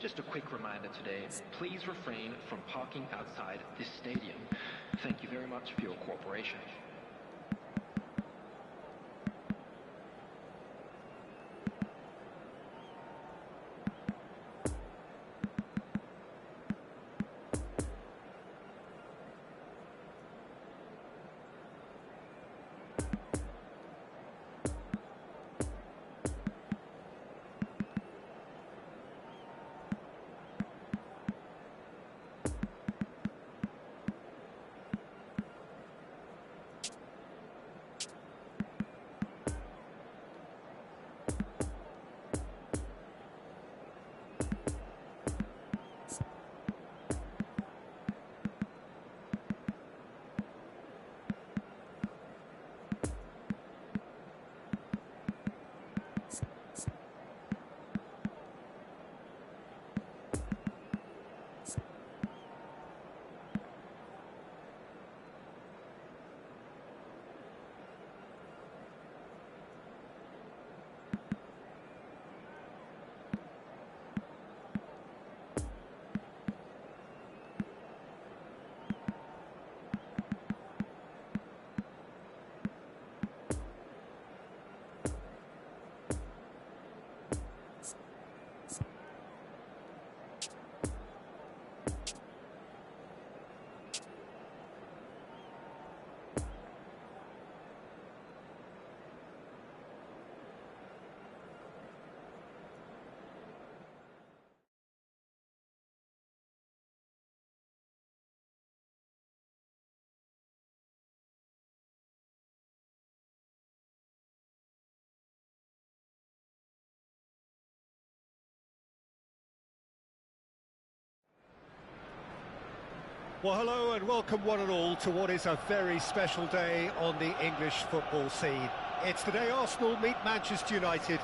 Just a quick reminder today, please refrain from parking outside this stadium. Thank you very much for your cooperation. Well, hello and welcome one and all to what is a very special day on the English football scene. It's the day Arsenal meet Manchester United,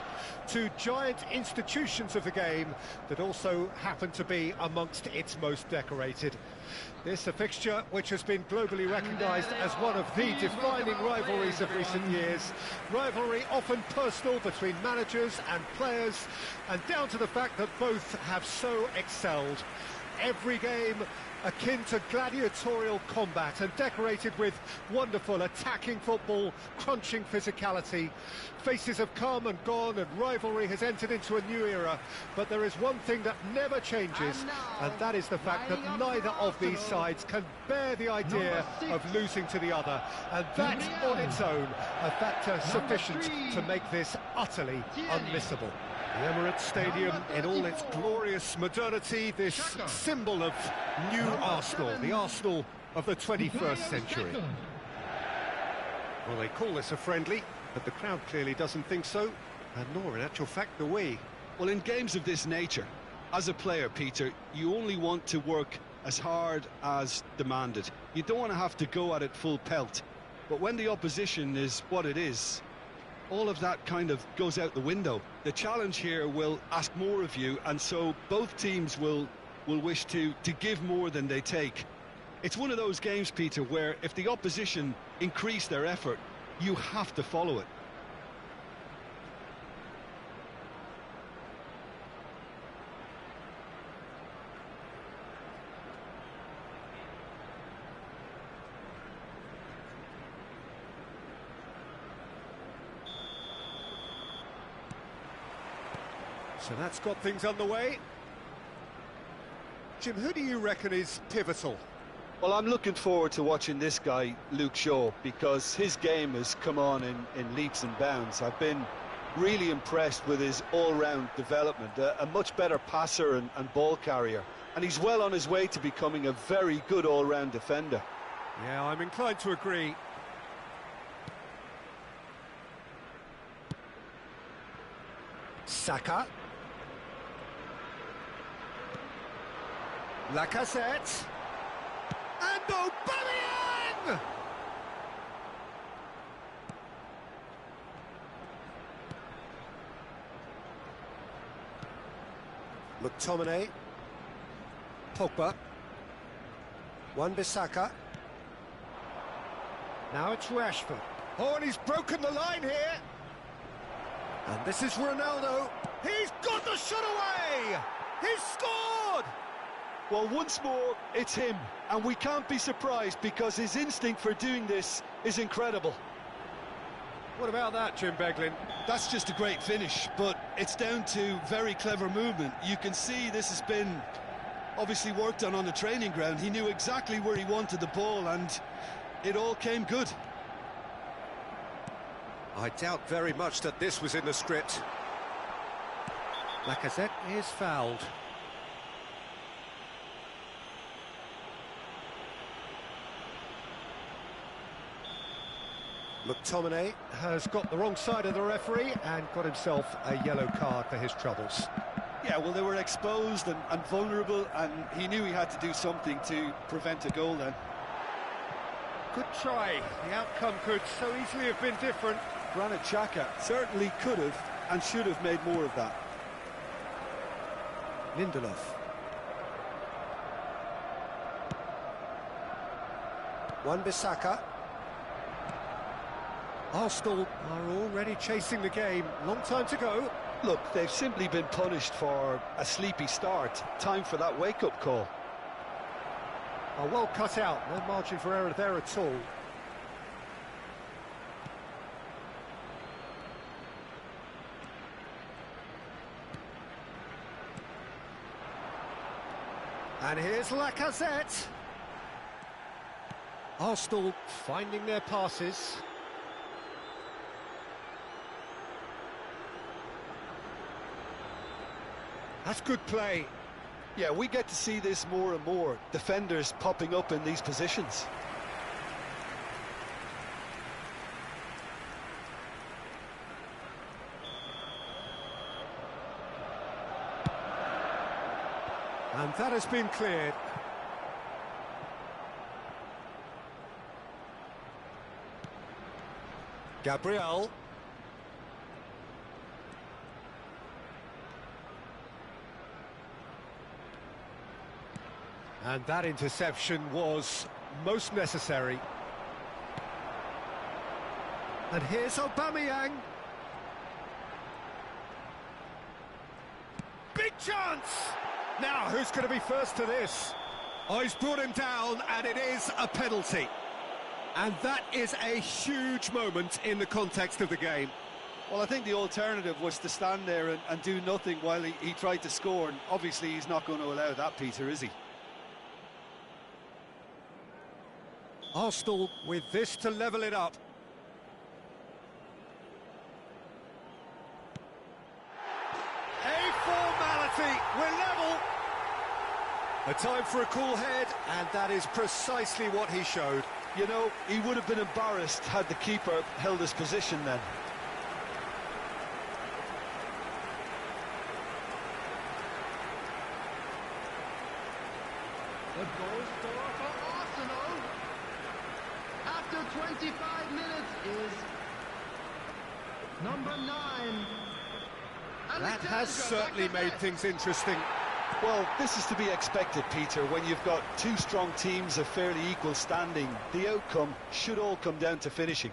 two giant institutions of the game that also happen to be amongst its most decorated. This a fixture which has been globally recognised as one of the defining rivalries of recent years. Rivalry often personal between managers and players, and down to the fact that both have so excelled. Every game akin to gladiatorial combat and decorated with wonderful attacking football, crunching physicality. Faces have come and gone and rivalry has entered into a new era, but there is one thing that never changes, and that is the fact that neither of these sides can bear the idea of losing to the other, and that on its own a factor sufficient to make this utterly unmissable. The Emirates Stadium in all its glorious modernity, this symbol of new Arsenal, the Arsenal of the 21st century. Well, they call this a friendly, but the crowd clearly doesn't think so, and nor in actual fact do we. Well, in games of this nature, as a player, Peter, you only want to work as hard as demanded. You don't want to have to go at it full pelt. But when the opposition is what it is, all of that kind of goes out the window. The challenge here will ask more of you, and so both teams will wish to give more than they take. It's one of those games, Peter, where if the opposition increase their effort, you have to follow it. So that's got things underway. Jim, who do you reckon is pivotal? Well, I'm looking forward to watching this guy, Luke Shaw, because his game has come on in leaps and bounds. I've been really impressed with his all-round development, a much better passer and ball carrier, and he's well on his way to becoming a very good all-round defender. Yeah, I'm inclined to agree. Saka. Lacazette. And Aubameyang! McTominay. Pogba. Wan-Bissaka. Now it's Rashford. Oh, and he's broken the line here. And this is Ronaldo. He's got the shot away! He's scored! Well, once more, it's him, and we can't be surprised because his instinct for doing this is incredible. What about that, Jim Beglin? That's just a great finish, but it's down to very clever movement. You can see this has been obviously worked on the training ground. He knew exactly where he wanted the ball, and it all came good. I doubt very much that this was in the script. Lacazette is fouled. McTominay has got the wrong side of the referee and got himself a yellow card for his troubles. Yeah, well, they were exposed and vulnerable, and he knew he had to do something to prevent a goal then. Good try. The outcome could so easily have been different. Granit Xhaka certainly could have and should have made more of that. Lindelof. Wan-Bissaka. Arsenal are already chasing the game. Long time to go. Look, they've simply been punished for a sleepy start. Time for that wake-up call. Oh, well cut out. No margin for error there at all. And here's Lacazette. Arsenal finding their passes. That's good play. Yeah, we get to see this more and more. Defenders popping up in these positions. And that has been cleared. Gabriel. And that interception was most necessary. And here's Aubameyang. Big chance! Now, who's going to be first to this? Oh, he's brought him down, and it is a penalty. And that is a huge moment in the context of the game. Well, I think the alternative was to stand there and do nothing while he tried to score, and obviously he's not going to allow that, Peter, is he? Arsenal with this to level it up. A formality, we're level. A time for a cool head, and that is precisely what he showed. You know, he would have been embarrassed had the keeper held his position then. The goal scorer for Arsenal after 25 minutes is number 9. That has certainly made things interesting. Well, this is to be expected, Peter, when you've got two strong teams of fairly equal standing. The outcome should all come down to finishing.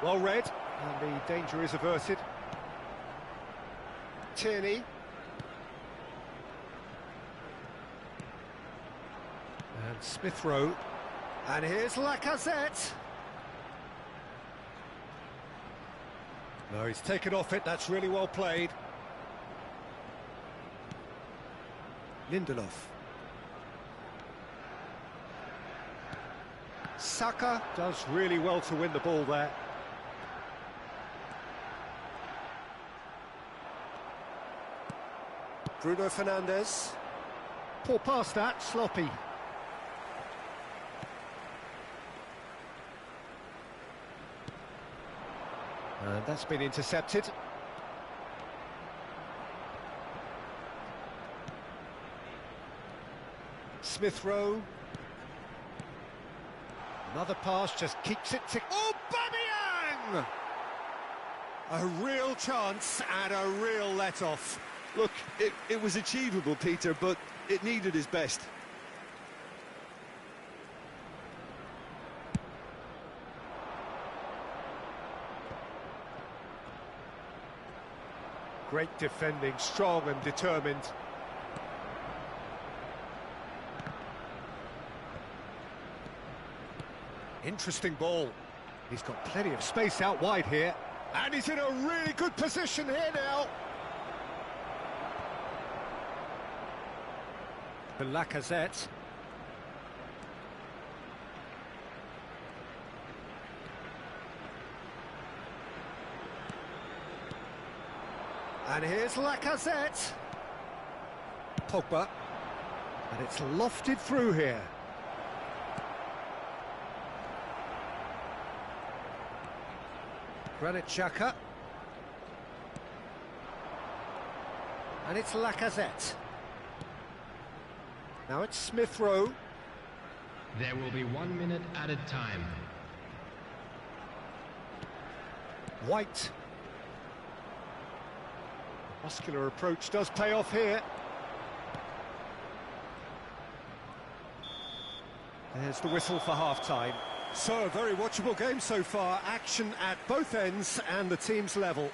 Well read, and the danger is averted. Tierney. And Smith Rowe. And here's Lacazette. No, he's taken off it, that's really well played. Lindelof. Saka does really well to win the ball there. Bruno Fernandes. Poor pass that, sloppy. And that's been intercepted. Smith Rowe. Another pass, just keeps it to Aubameyang! A real chance and a real let-off. Look, it was achievable, Peter, but it needed his best. Great defending, strong and determined. Interesting ball. He's got plenty of space out wide here. And he's in a really good position here now. The Lacazette. And here's Lacazette. Pogba. And it's lofted through here. Granit Xhaka. And it's Lacazette. Now it's Smith Rowe. There will be 1 minute added time. White. Muscular approach does pay off here. There's the whistle for half-time. So, a very watchable game so far. Action at both ends and the team's level.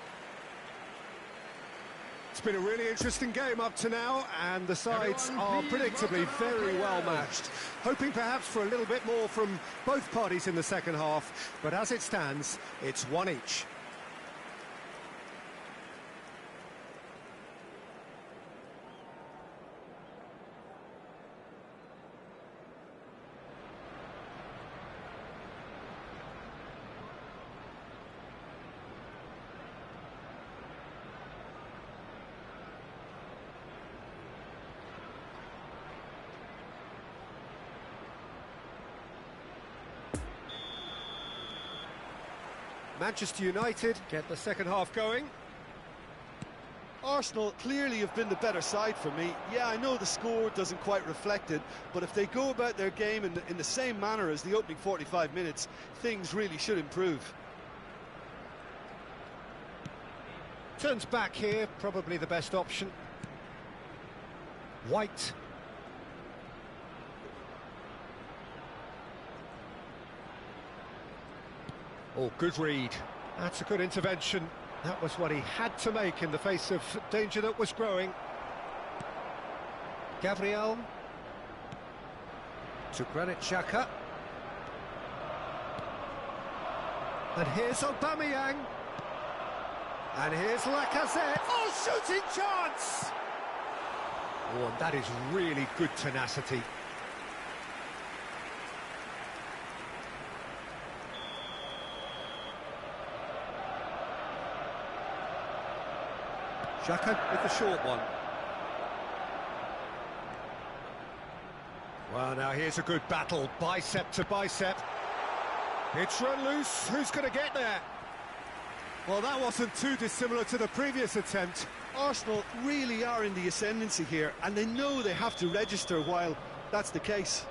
It's been a really interesting game up to now, and the sides are predictably very well matched. Hoping perhaps for a little bit more from both parties in the second half, but as it stands, it's one each. Manchester United get the second half going. Arsenal clearly have been the better side for me. Yeah, I know the score doesn't quite reflect it, but if they go about their game in the same manner as the opening 45 minutes, things really should improve. Turns back here, probably the best option. White. Oh, good read. That's a good intervention. That was what he had to make in the face of danger that was growing. Gabriel. To Granit Xhaka. And here's Aubameyang. And here's Lacazette. Oh, shooting chance! Oh, and that is really good tenacity. Xhaka with the short one. Well, now here's a good battle, bicep to bicep. It's run loose, who's going to get there? Well, that wasn't too dissimilar to the previous attempt. Arsenal really are in the ascendancy here, and they know they have to register while that's the case.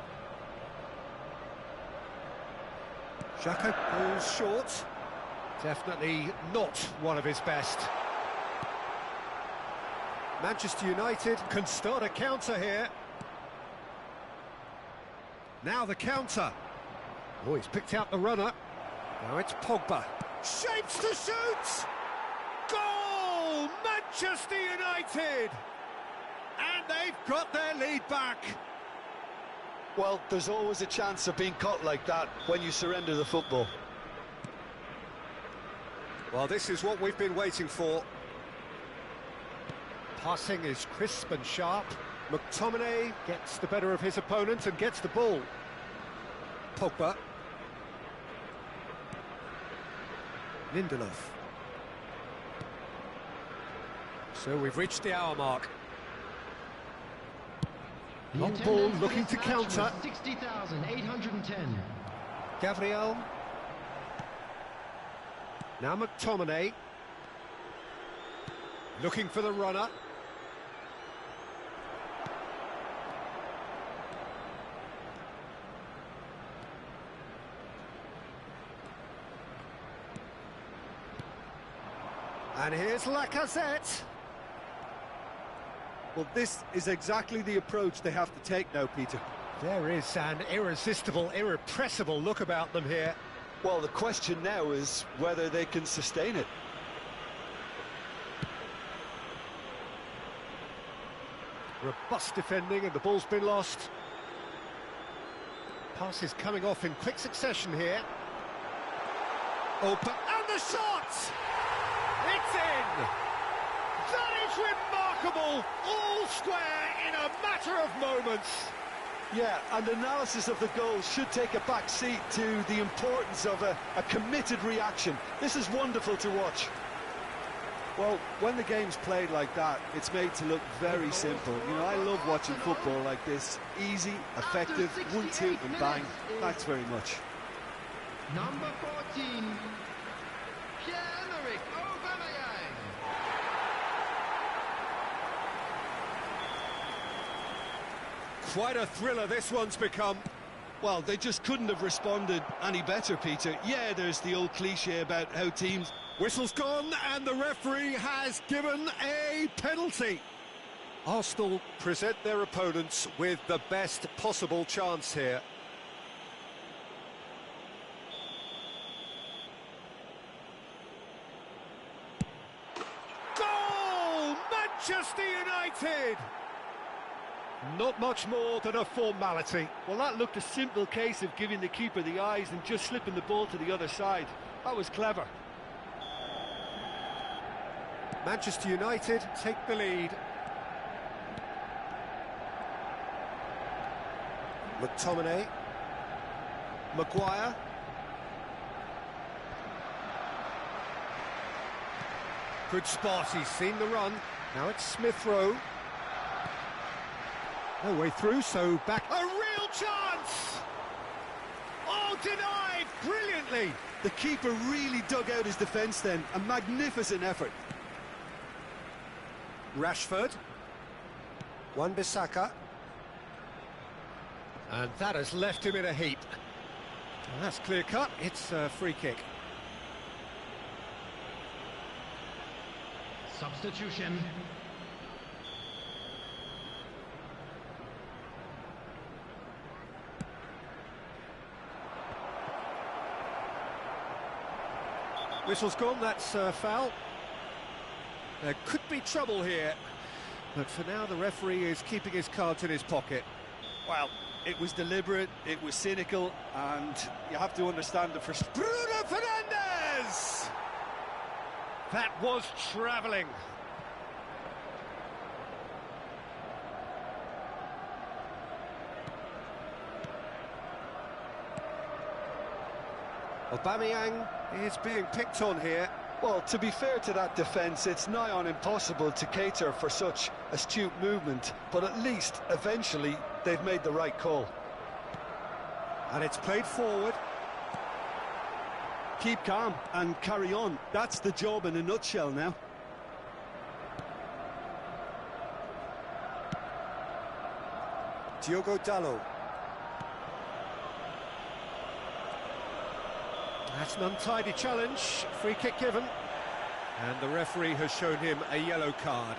Xhaka goes short. Definitely not one of his best. Manchester United can start a counter here. Now the counter. Oh, he's picked out the runner. Now it's Pogba. Shapes to shoot! Goal! Manchester United! And they've got their lead back. Well, there's always a chance of being caught like that when you surrender the football. Well, this is what we've been waiting for. Passing is crisp and sharp. McTominay gets the better of his opponent and gets the ball. Pogba. Lindelof. So we've reached the hour mark. Long ball looking to counter. 60,810. Gabriel. Now McTominay. Looking for the runner. And here's Lacazette. Well, this is exactly the approach they have to take now, Peter. There is an irresistible, irrepressible look about them here. Well, the question now is whether they can sustain it. Robust defending and the ball's been lost. Passes coming off in quick succession here. Open, and the shot! It's in! That is remarkable! All square in a matter of moments. Yeah, and analysis of the goal should take a back seat to the importance of a committed reaction. This is wonderful to watch. Well, when the game's played like that, it's made to look very simple. You know, I love watching football like this. Easy, effective, 1-2 and bang. Thanks very much. Number 14, Pierre-Emerick Aubameyang. Quite a thriller this one's become. Well, they just couldn't have responded any better, Peter. Yeah, there's the old cliche about how teams... Whistle's gone and the referee has given a penalty. Arsenal present their opponents with the best possible chance here. Goal! Manchester United! Not much more than a formality. Well, that looked a simple case of giving the keeper the eyes and just slipping the ball to the other side. That was clever. Manchester United take the lead. McTominay. Maguire. Good spot, he's seen the run. Now it's Smith Rowe. No way through, so back. A real chance! Oh, denied brilliantly. The keeper really dug out his defence then. A magnificent effort. Rashford. Wan-Bissaka. And that has left him in a heap. And that's clear cut. It's a free kick. Substitution. Whistle's gone, that's a foul. There could be trouble here, but for now the referee is keeping his cards in his pocket. Well, it was deliberate, it was cynical, and you have to understand the frustration. Bruno Fernandes! That was travelling. Aubameyang is being picked on here. Well, to be fair to that defence, it's nigh on impossible to cater for such astute movement, but at least, eventually, they've made the right call. And it's played forward. Keep calm and carry on. That's the job in a nutshell now. Diogo Dalot. That's an untidy challenge, free kick given, and the referee has shown him a yellow card.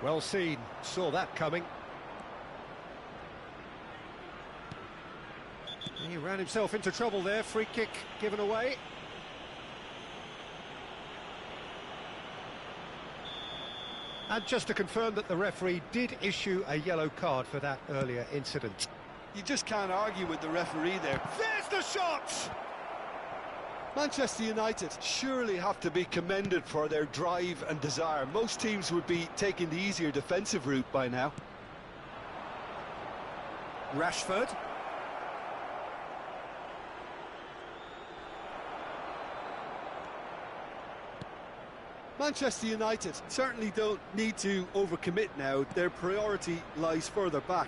Well seen, saw that coming. He ran himself into trouble there, free kick given away. And just to confirm that the referee did issue a yellow card for that earlier incident. You just can't argue with the referee there. There's the shot! Manchester United surely have to be commended for their drive and desire. Most teams would be taking the easier defensive route by now. Rashford. Manchester United certainly don't need to overcommit now. Their priority lies further back.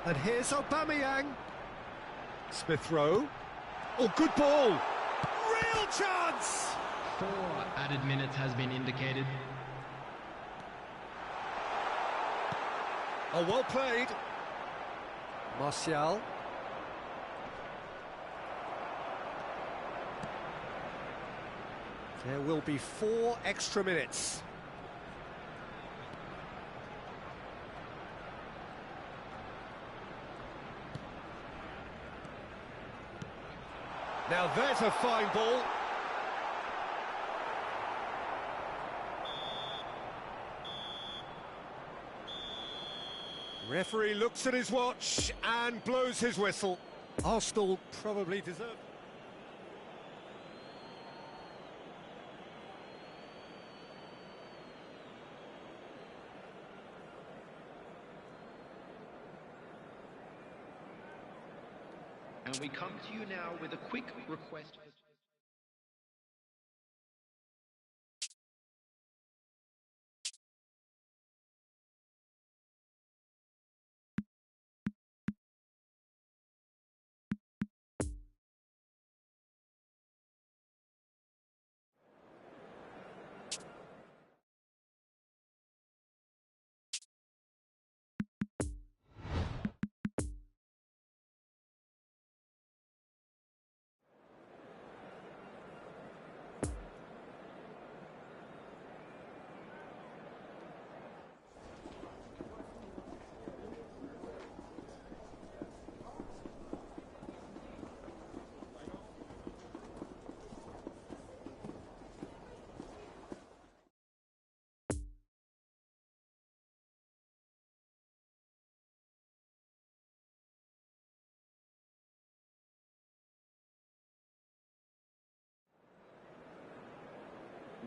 And here's Aubameyang. Smith Rowe. Oh, good ball. Real chance! 4 added minutes has been indicated. Oh, well played. Martial. There will be 4 extra minutes. Now there's a fine ball. Referee looks at his watch and blows his whistle. Arsenal probably deserve. And we come to you now with a quick request.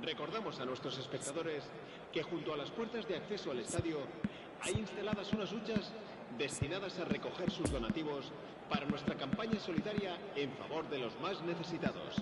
Recordamos a nuestros espectadores que junto a las puertas de acceso al estadio hay instaladas unas huchas destinadas a recoger sus donativos para nuestra campaña solidaria en favor de los más necesitados.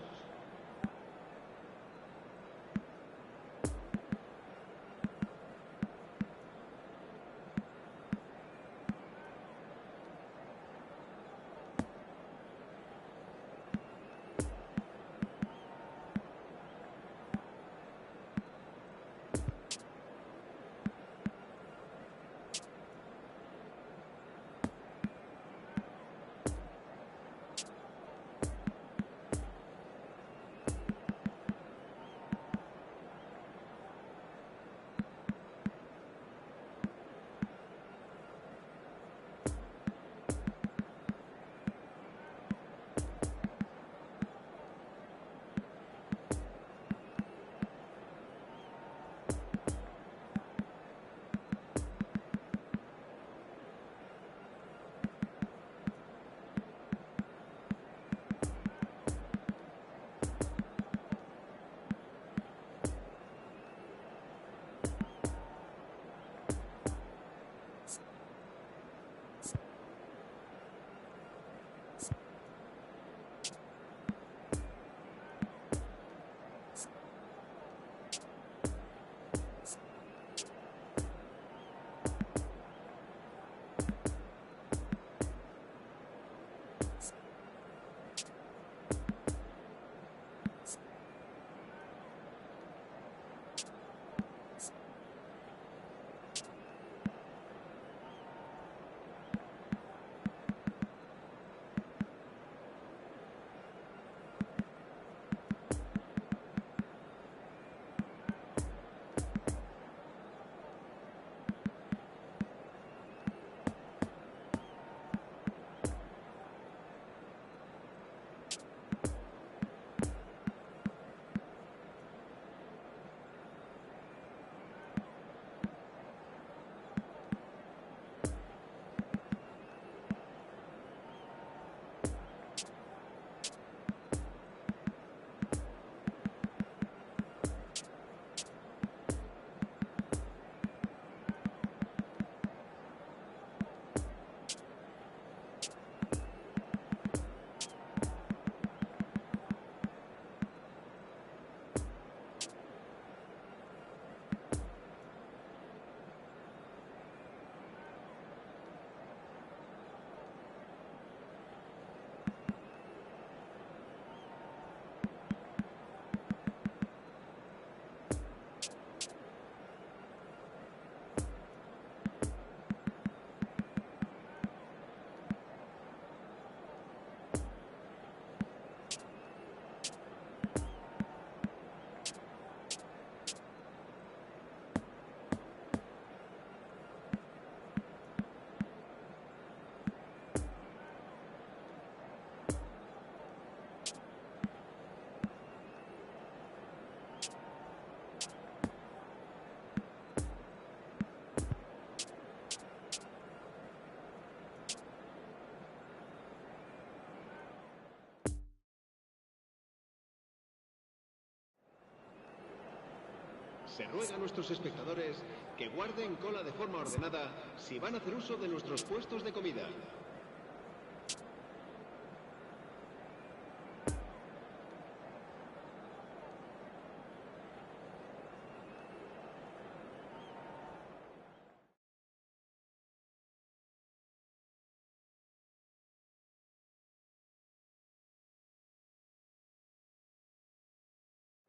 Se ruega a nuestros espectadores que guarden cola de forma ordenada si van a hacer uso de nuestros puestos de comida.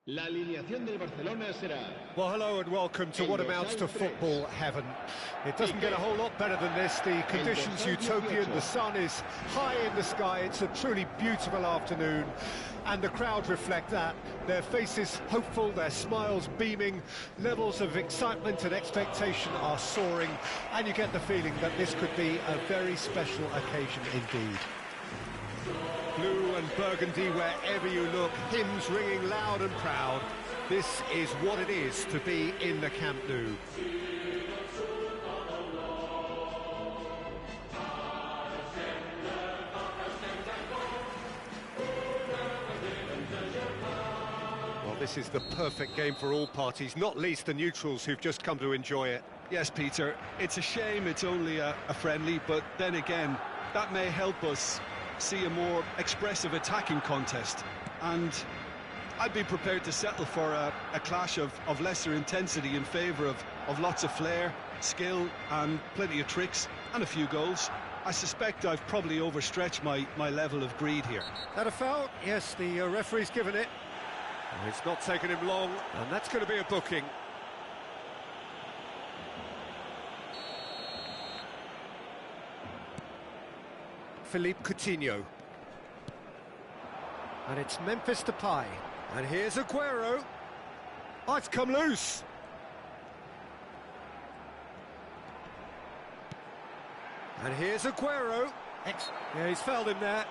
La alineación del Barcelona será... Well, hello and welcome to what amounts to football heaven. It doesn't get a whole lot better than this. The conditions utopian, the sun is high in the sky, it's a truly beautiful afternoon, and the crowd reflect that. Their faces hopeful, their smiles beaming, levels of excitement and expectation are soaring, and you get the feeling that this could be a very special occasion indeed. Blue and burgundy wherever you look, hymns ringing loud and proud. This is what it is to be in the Camp Nou. Well, this is the perfect game for all parties, not least the neutrals who've just come to enjoy it. Yes, Peter, it's a shame it's only a friendly, but then again, that may help us see a more expressive attacking contest, and I'd be prepared to settle for a clash of lesser intensity in favour of lots of flair, skill and plenty of tricks and a few goals. I suspect I've probably overstretched my level of greed here. That a foul? Yes, the referee's given it. It's not taken him long, and that's going to be a booking. Philippe Coutinho. And it's Memphis Depay. And here's Aguero. Oh, it's come loose. And here's Aguero. Yeah, he's fouled him there.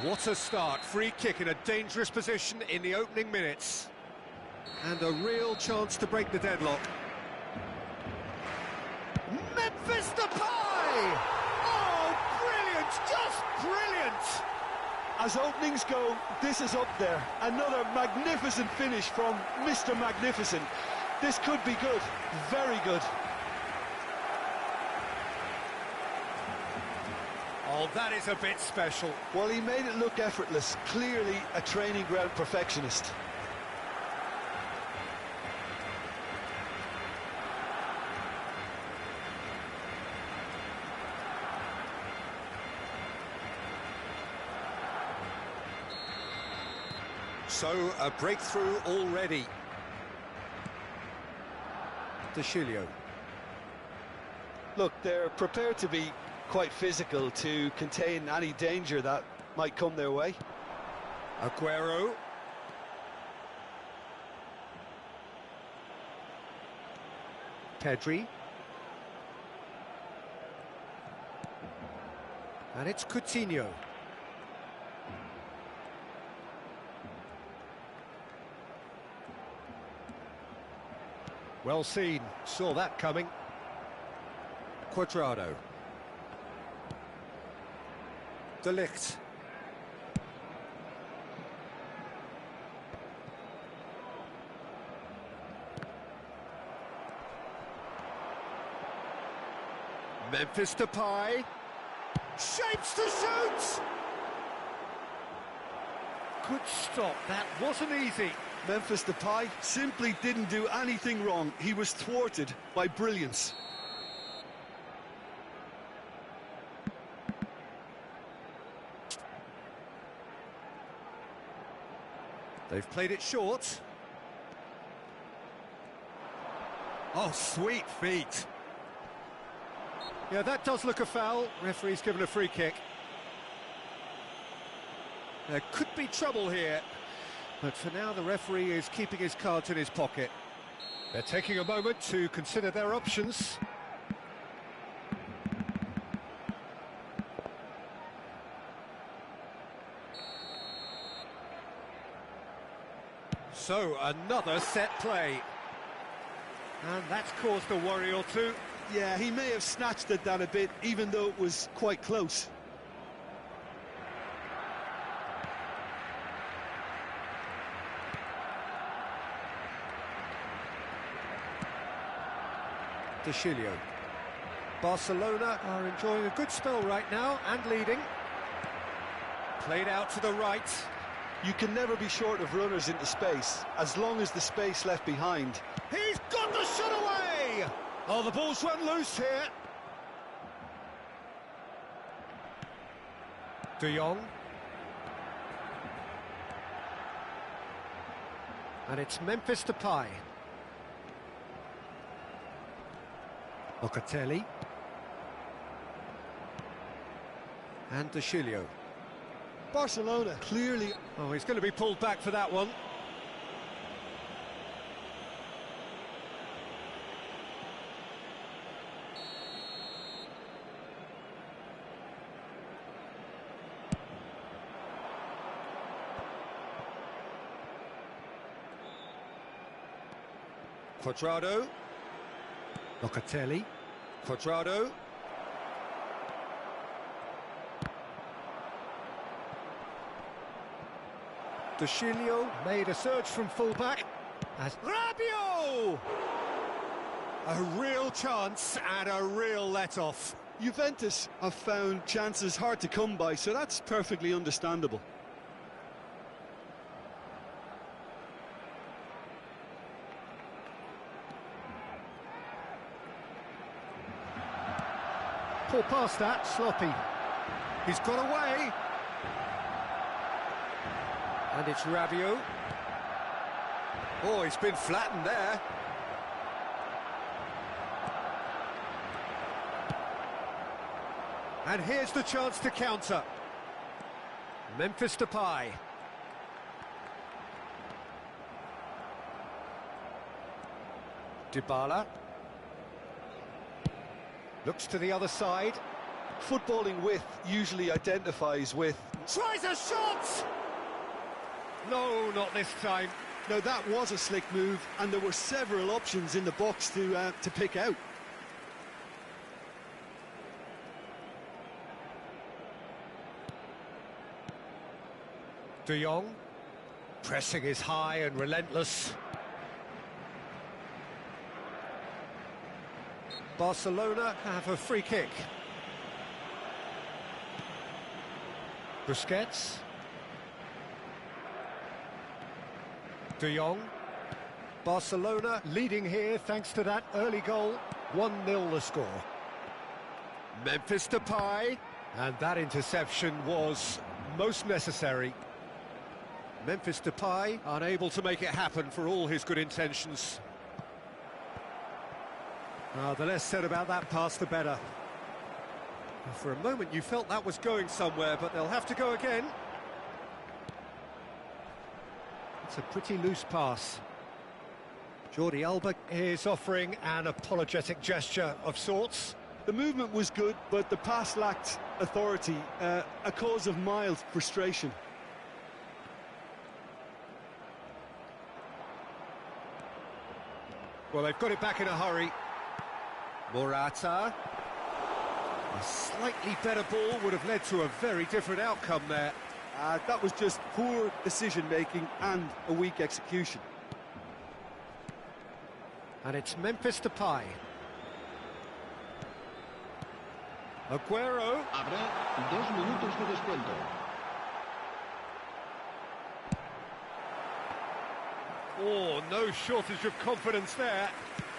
What a start. Free kick in a dangerous position in the opening minutes. And a real chance to break the deadlock. Memphis Depay! Oh, brilliant! Just brilliant! As openings go, this is up there. Another magnificent finish from Mr. Magnificent. This could be good, very good. Oh, that is a bit special. Well, he made it look effortless. Clearly a training ground perfectionist. So, a breakthrough already. Deschilio. Look, they're prepared to be quite physical to contain any danger that might come their way. Aguero. Pedri. And it's Coutinho. Well seen, saw that coming. Cuadrado. De Ligt. Memphis Depay. Shapes to shoot! Good stop, that wasn't easy. Memphis Depay simply didn't do anything wrong. He was thwarted by brilliance. They've played it short. Oh, sweet feet. Yeah, that does look a foul. Referee's given a free kick. There could be trouble here. But for now, the referee is keeping his cards in his pocket. They're taking a moment to consider their options. So, another set play. And that's caused a worry or two. Yeah, he may have snatched at that a bit, even though it was quite close. De Chilio. Barcelona are enjoying a good spell right now and leading. Played out to the right. You can never be short of runners into space, as long as the space left behind. He's got the shot away! Oh, the ball's run loose here. De Jong. And it's Memphis Depay. Locatelli. And De Chilio. Barcelona clearly... Oh, he's going to be pulled back for that one. Cuadrado. Locatelli. Cuadrado. De Chilio made a surge from fullback. As Rabiot! A real chance and a real let-off. Juventus have found chances hard to come by, so that's perfectly understandable. Poor pass that, sloppy. He's got away. And it's Rabiot. Oh, he's been flattened there. And here's the chance to counter. Memphis Depay. Dybala. Looks to the other side. Footballing width usually identifies with... Tries a shot! No, not this time. Now that was a slick move, and there were several options in the box to pick out. De Jong. Pressing is high and relentless. Barcelona have a free kick. Busquets. De Jong. Barcelona leading here thanks to that early goal. 1-0 the score. Memphis Depay. And that interception was most necessary. Memphis Depay unable to make it happen for all his good intentions. The less said about that pass, the better. For a moment you felt that was going somewhere, but they'll have to go again. It's a pretty loose pass. Jordi Alba is offering an apologetic gesture of sorts. The movement was good, but the pass lacked authority, a cause of mild frustration. Well, they've got it back in a hurry. Morata. A slightly better ball would have led to a very different outcome there. That was just poor decision-making and a weak execution. And it's Memphis Depay. Aguero. Habrá 2 minutos de descuento. Oh, no shortage of confidence there.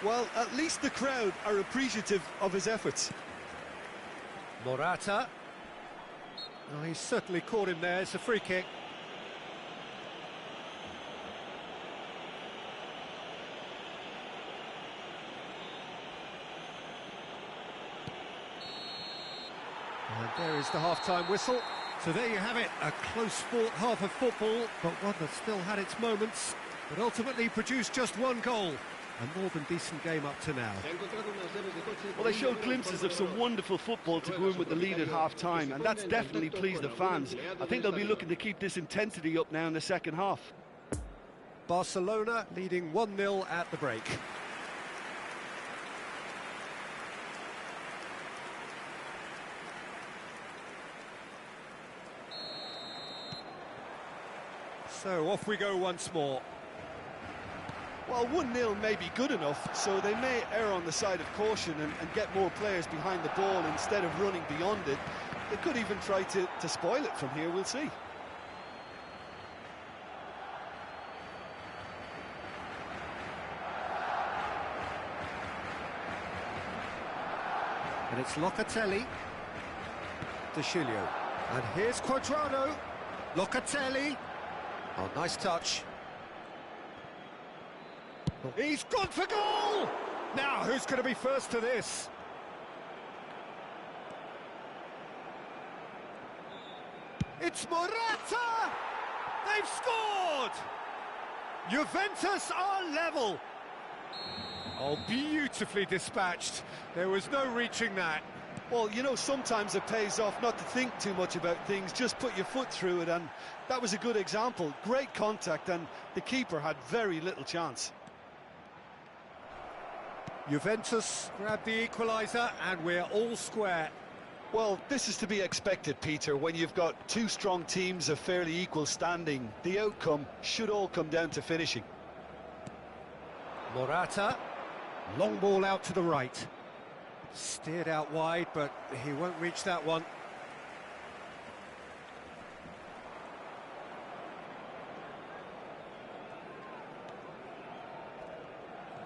Well, at least the crowd are appreciative of his efforts. Morata. Oh, he's certainly caught him there. It's a free kick. And there is the half-time whistle. So there you have it, a close-fought half of football, but one that still had its moments, but ultimately produced just one goal. A more than decent game up to now. Well, they showed glimpses of some wonderful football to go in with the lead at half-time, and that's definitely pleased the fans. I think they'll be looking to keep this intensity up now in the second half. Barcelona leading 1-0 at the break. So off we go once more. Well, 1-0 may be good enough, so they may err on the side of caution and get more players behind the ball instead of running beyond it. They could even try to spoil it from here, we'll see. And it's Locatelli. De Chilio. And here's Cuadrado. Locatelli. Oh, nice touch. He's gone for goal! Now, who's going to be first to this? It's Morata! They've scored! Juventus are level. Oh, beautifully dispatched. There was no reaching that. Well, you know, sometimes it pays off not to think too much about things, just put your foot through it, and that was a good example. Great contact, and the keeper had very little chance. Juventus grab the equaliser, and we're all square. Well, this is to be expected, Peter. When you've got two strong teams of fairly equal standing, the outcome should all come down to finishing. Morata, long ball out to the right. Steered out wide, but he won't reach that one.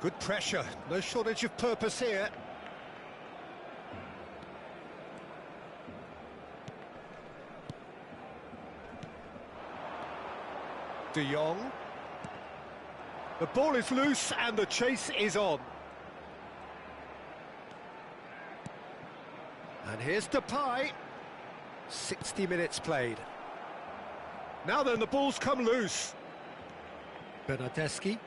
Good pressure, no shortage of purpose here. De Jong. The ball is loose and the chase is on. And here's Depay. 60 minutes played. Now then, the ball's come loose. Bernardeschi.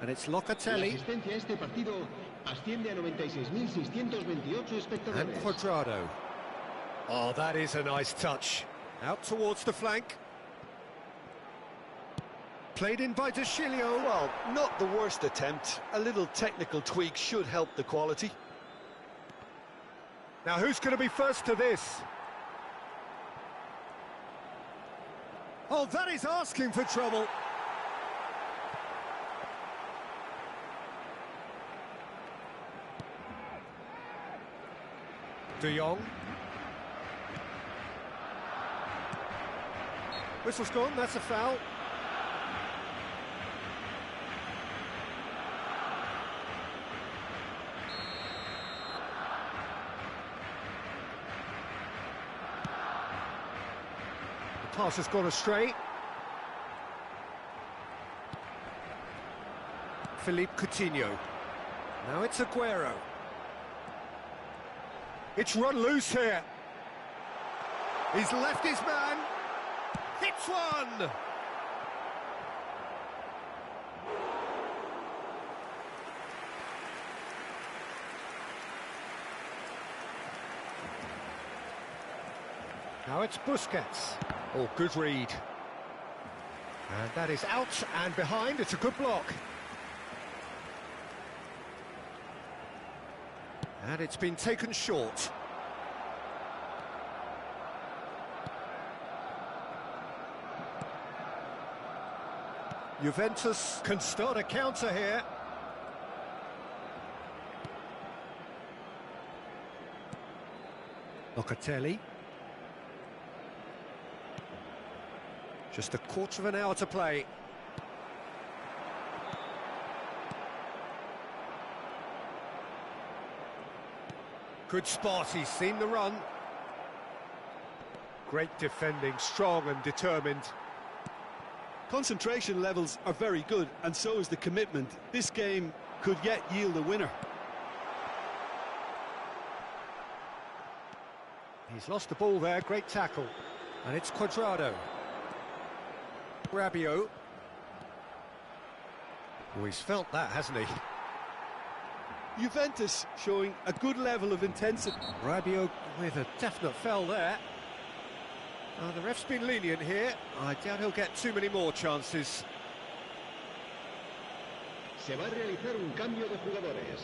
And it's Locatelli. La asistencia a este partido asciende a 96.628 espectadores. And Cuadrado. Oh, that is a nice touch. Out towards the flank. Played in by De Chilio. Well, not the worst attempt. A little technical tweak should help the quality. Now, who's going to be first to this? Oh, that is asking for trouble. De Jong. Whistle's gone, that's a foul. The pass has gone astray. Philippe Coutinho. Now it's Aguero. It's run loose here. He's left his man. Hits one! Now it's Busquets. Oh, good read. And that is out and behind. It's a good block. And it's been taken short. Juventus can start a counter here. Locatelli. Just a quarter of an hour to play. Good spot, he's seen the run. Great defending, strong and determined. Concentration levels are very good, and so is the commitment. This game could yet yield a winner. He's lost the ball there, great tackle. And it's Cuadrado. Rabiot. Oh, he's felt that, hasn't he? Juventus showing a good level of intensity. Rabiot with a definite foul there. The ref's been lenient here. I doubt he'll get too many more chances. Se va a realizar un cambio de jugadores.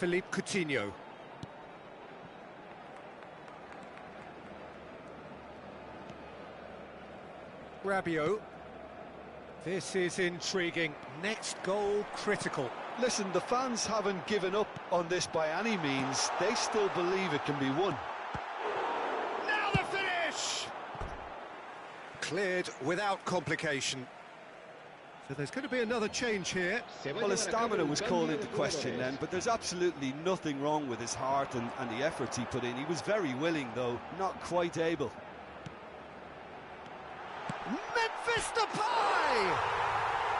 Philippe Coutinho. Rabiot. This is intriguing. Next goal critical. Listen, the fans haven't given up on this by any means. They still believe it can be won. Now the finish! Cleared without complication. So there's going to be another change here. Well, his stamina was called into question then, but there's absolutely nothing wrong with his heart and the efforts he put in. He was very willing, though, not quite able. Memphis Depay!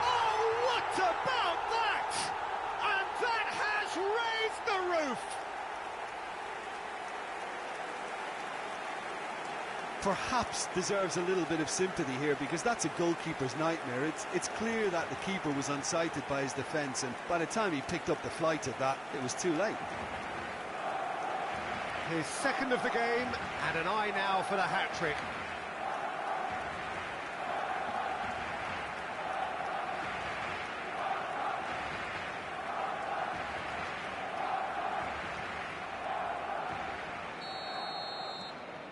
Oh, what about that? And that has raised the roof! Perhaps deserves a little bit of sympathy here, because that's a goalkeeper's nightmare. It's clear that the keeper was unsighted by his defence, and by the time he picked up the flight of that, it was too late. His second of the game, and an eye now for the hat-trick.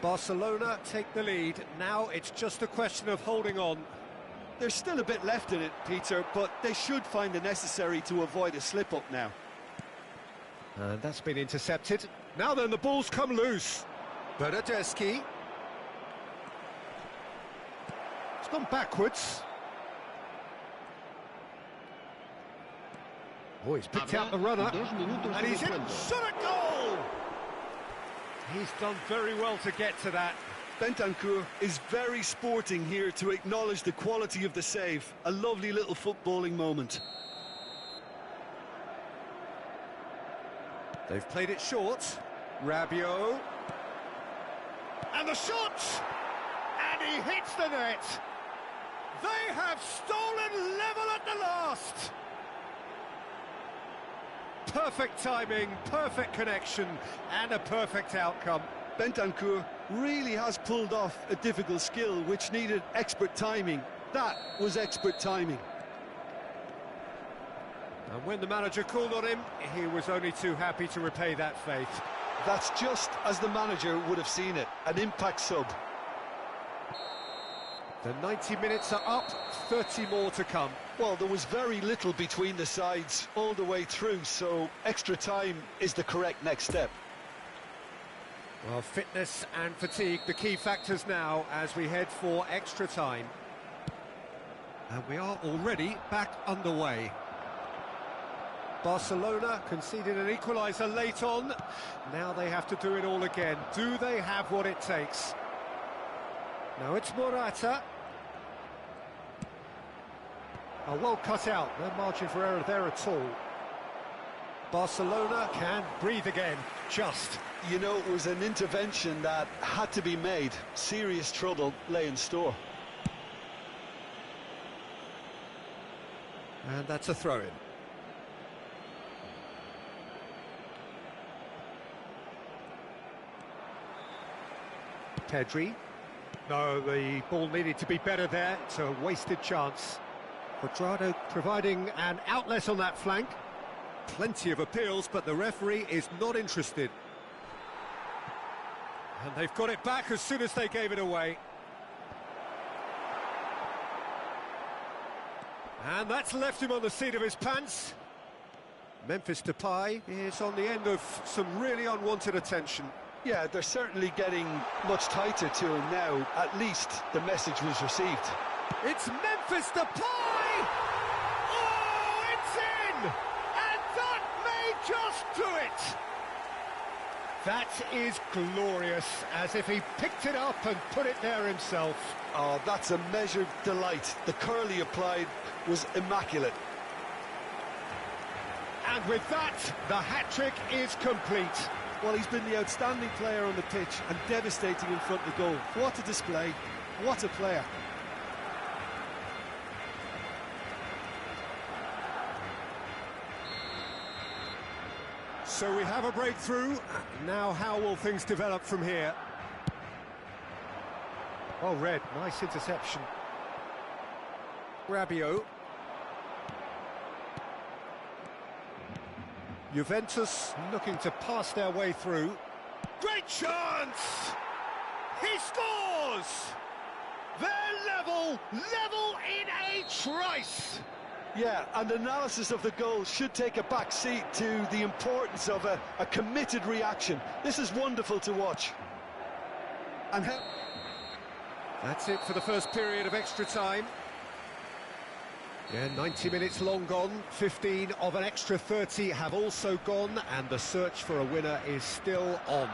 Barcelona take the lead. Now it's just a question of holding on. There's still a bit left in it, Peter, but they should find the necessary to avoid a slip-up now. And that's been intercepted. Now then, the ball's come loose. Bernardeschi. It's gone backwards. Oh, he's picked out the runner. And he's in. Shot at goal! He's done very well to get to that. Bentancur is very sporting here to acknowledge the quality of the save. A lovely little footballing moment. They've played it short. Rabiot. And the shot! And he hits the net. They have stolen level at the last. Perfect timing, perfect connection, and a perfect outcome. Bentancur really has pulled off a difficult skill which needed expert timing. That was expert timing. And when the manager called on him, he was only too happy to repay that faith. That's just as the manager would have seen it, an impact sub. The 90 minutes are up, 30 more to come. Well, there was very little between the sides all the way through, so extra time is the correct next step. Well, fitness and fatigue, the key factors now as we head for extra time. And we are already back underway. Barcelona conceded an equaliser late on. Now they have to do it all again. Do they have what it takes? Now it's Morata. Oh, well cut out. No margin for error there at all. Barcelona can breathe again. Just. You know, it was an intervention that had to be made. Serious trouble lay in store. And that's a throw-in. Pedri. No, the ball needed to be better there. It's a wasted chance. Quadrado providing an outlet on that flank. Plenty of appeals, but the referee is not interested. And they've got it back as soon as they gave it away. And that's left him on the seat of his pants. Memphis Depay is on the end of some really unwanted attention. Yeah, they're certainly getting much tighter to him now. At least the message was received. It's Memphis Depay! Oh, it's in! And that may just do it! That is glorious, as if he picked it up and put it there himself. Oh, that's a measured delight. The curl he applied was immaculate. And with that, the hat-trick is complete. Well, he's been the outstanding player on the pitch and devastating in front of the goal. What a display, what a player. So we have a breakthrough. Now how will things develop from here? Well read, nice interception. Rabiot. Juventus looking to pass their way through. Great chance! He scores! They're level in a trice! Yeah, and analysis of the goal should take a back seat to the importance of a committed reaction. This is wonderful to watch. And that's it for the first period of extra time. Yeah, 90 minutes long gone, 15 of an extra 30 have also gone, and the search for a winner is still on.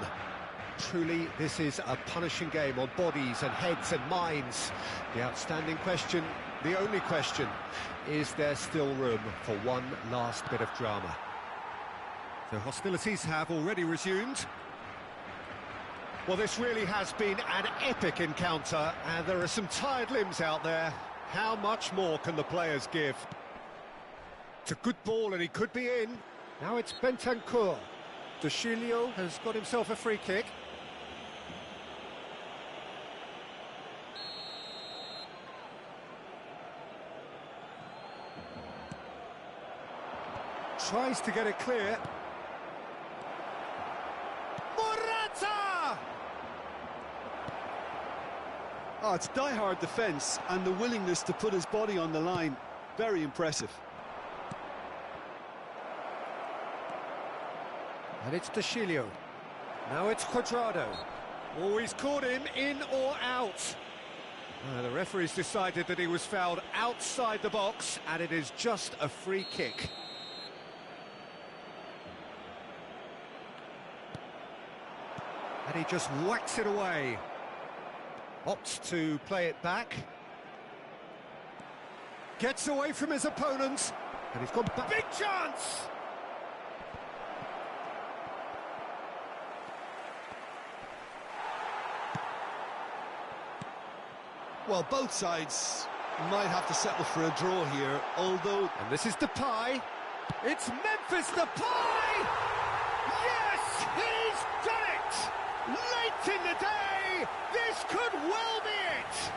Truly, this is a punishing game on bodies and heads and minds. The outstanding question, the only question, is there still room for one last bit of drama? The hostilities have already resumed. Well, this really has been an epic encounter, and there are some tired limbs out there. How much more can the players give? It's a good ball and he could be in. Now it's Bentancur. De Chilio has got himself a free kick. Tries to get it clear. Morata! oh, it's die-hard defence and the willingness to put his body on the line. Very impressive. And it's De Chilio. Now it's Cuadrado. Oh, he's caught him in or out. The referee's decided that he was fouled outside the box, and it is just a free kick. And he just whacks it away. Opts to play it back. Gets away from his opponent. And he's gone back. Big chance! Well, both sides might have to settle for a draw here, although... And this is Depay. It's Memphis Depay! Yes, he's done it! Late in the day, this could well be it!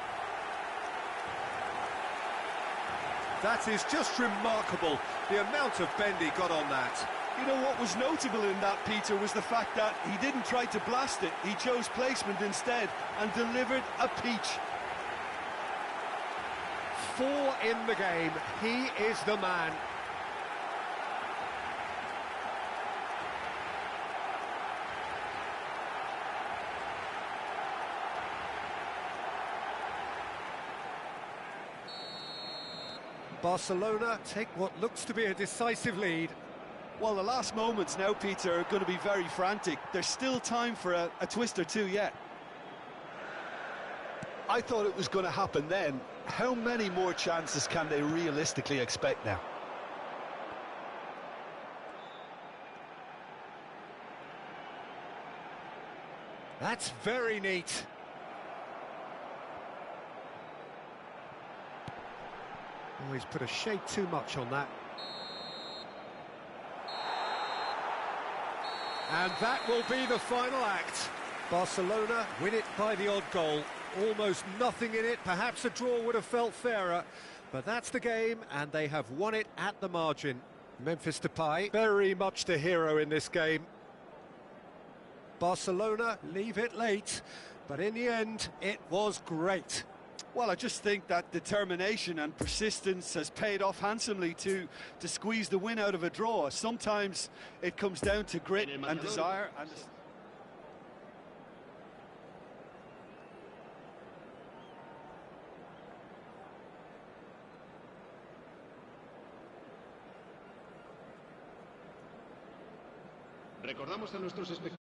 That is just remarkable, the amount of bend he got on that. You know what was notable in that, Peter, was the fact that he didn't try to blast it. He chose placement instead and delivered a peach. 4 in the game, he is the man. Barcelona take what looks to be a decisive lead. Well, the last moments now, Peter, are going to be very frantic. There's still time for a twist or two yet. I thought it was going to happen then. How many more chances can they realistically expect now? That's very neat. Oh, he's put a shade too much on that. And that will be the final act. Barcelona win it by the odd goal. Almost nothing in it. Perhaps a draw would have felt fairer. But that's the game, and they have won it at the margin. Memphis Depay, very much the hero in this game. Barcelona leave it late, but in the end, it was great. Well, I just think that determination and persistence has paid off handsomely to squeeze the win out of a draw. Sometimes it comes down to grit and desire. And recordamos a nuestros espectadores